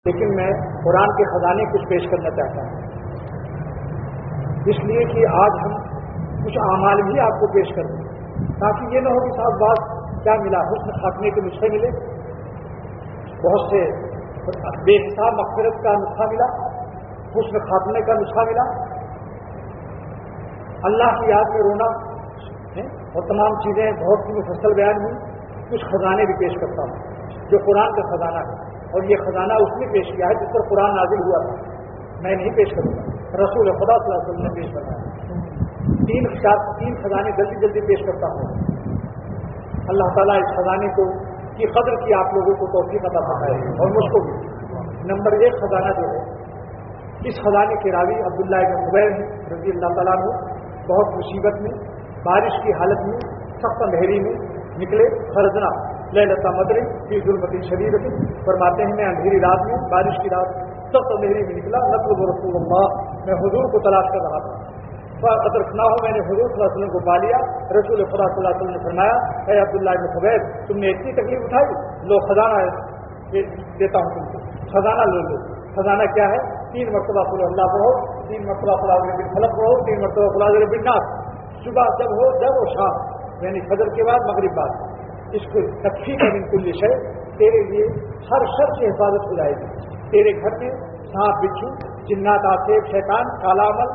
لیکن میں قرآن کے خزانے کچھ پیش کرنا چاہتا ہوں، اس لیے کہ آج ہم کچھ اعمال بھی آپ کو پیش کر دیں، تاکہ یہ نہ ہو کہ صاحب بات کیا ملا، حسن خاتمے کے نسخے ملے، بہت سے بے حساب مغفرت کا نسخہ ملا، حسن خاتمے کا نسخہ ملا، اللہ کی یاد میں رونا اور تمام چیزیں بہت سی مفصل بیان ہوئی۔ کچھ خزانے بھی پیش کرتا ہوں جو قرآن کا خزانہ ہے، اور یہ خزانہ اس نے پیش کیا ہے جس پر قرآن نازل ہوا تھا، میں نہیں پیش کروں گا، رسول خدا صلی اللہ علیہ وسلم نے پیش کرنا ہے۔ تین خزانے جلدی جلدی پیش کرتا ہوں، اللہ تعالیٰ اس خزانے کو کی قدر کی آپ لوگوں کو توفیق عطا فرمائے اور مجھ کو بھی۔ نمبر 1 خزانہ جو ہے، اس خزانے کے راوی عبداللہ بن زبیر رضی اللہ تعالیٰ عنہ بہت مصیبت میں، بارش کی حالت میں، سخت اندھیری میں نکلے، خرجنا لیلۃ مدر فی ظلمۃ شدید، فرماتے ہیں میں اندھیری رات میں، بارش کی رات سخت اندھیری میں نکلا، نطلب رسول اللہ، میں حضور کو تلاش کر رہا تھا، ادرکنا ہو، میں نے حضور صلی اللہ علیہ وسلم کو پا لیا۔ رسول خدا صلی اللہ علیہ وسلم نے فرمایا، اے عبداللہ بن زبیر، تم نے اتنی تکلیف اٹھائی، لو خزانہ دیتا ہوں تم کو، خزانہ لے لو۔ خزانہ کیا ہے؟ 3 مرتبہ قل اللہ پڑھو، 3 مرتبہ قل اعوذ برب الفلق پڑھو، 3 مرتبہ قل اعوذ برب الناس، صبح جب ہو جب ہو شام، یعنی فجر کے بعد مغرب بعد، اس کو تکفی کا من کل شے، تیرے لیے ہر شر سے حفاظت ہو جائے گی، تیرے گھر میں سانپ بچھو جنات آسیب شیطان کالا عمل،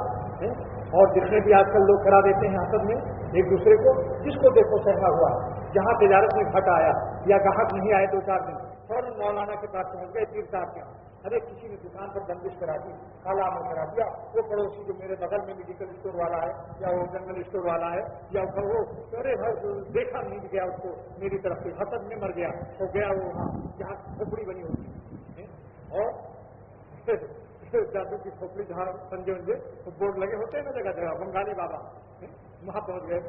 اور جتنے بھی آج کل لوگ کرا دیتے ہیں حسد میں ایک دوسرے کو، جس کو دیکھو سہما ہوا ہے، جہاں تجارت میں گھٹ آیا یا گاہک نہیں آئے 2-4 دن، فوراً مولانا کے پاس پہنچ گئے، پیر صاحب کے ارے کسی نے دکان پر بندش کرا دی، کالا عمل کرا دیا، وہ پڑوسی جو میرے بغل میں میڈیکل اسٹور والا ہے یا وہ جنرل اسٹور والا ہے یا وہ ارے بھائی دیکھا نہیں گیا اس کو میری طرف سے، حسد میں مر گیا، وہ گیا وہ وہاں جہاں کھوپڑی بنی ہوتی ہے، اور جادو کی کھوپڑی جہاں سنجے ونجے بورڈ لگے ہوتے ہیں نا جگہ جگہ، بنگالی بابا وہاں پہنچ گئے،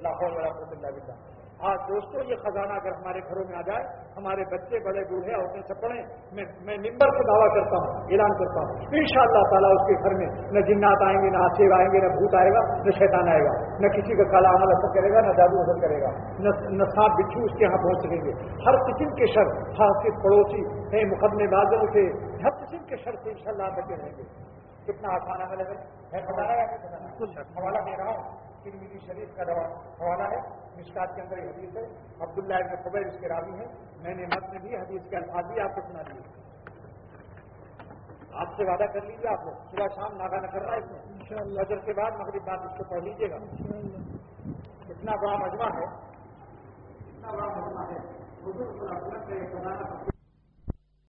لاہور والا اللہ بلّہ۔ آج دوستوں یہ خزانہ اگر ہمارے گھروں میں آ جائے، ہمارے بچے بڑے بوڑھے عورتیں سب پڑھیں، میں ممبر سے دعویٰ کرتا ہوں، اعلان کرتا ہوں، انشاءاللہ تعالیٰ اس کے گھر میں نہ جنات آئیں گے، نہ آسیب آئیں گے، نہ بھوت آئے گا، نہ شیطان آئے گا، نہ کسی کا کالا عمل اثر کرے گا، نہ جادو اثر کرے گا، نہ سانپ بچھو اس کے یہاں پہنچ سکیں گے۔ ہر قسم کے شر، حاسد پڑوسی ہیں، مقدمے بازوں سے، ہر قسم کے شر سے انشاءاللہ بچے رہیں گے۔ کتنا آسان عمل ہے، بتانا ہے کچھ حوالہ دے رہا ہوں، ترمذی شریف کا حوالہ ہے، مشکات کے اندر یہ حدیث ہے، عبداللہ بن زبیر اس کے راوی ہیں، میں نے متن بھی حدیث کے الفاظ بھی آپ کو سنا دیے، آپ سے وعدہ کر لیجیے، آپ لوگ صبح شام ناگا نہ کرنا اس میں، فجر کے بعد مغرب بعد اس کو پڑھ لیجیے گا۔ اتنا بڑا مجمع ہے، اتنا بڑا مجمع ہے، حضور صلی اللہ علیہ وسلم کا یہ خزانہ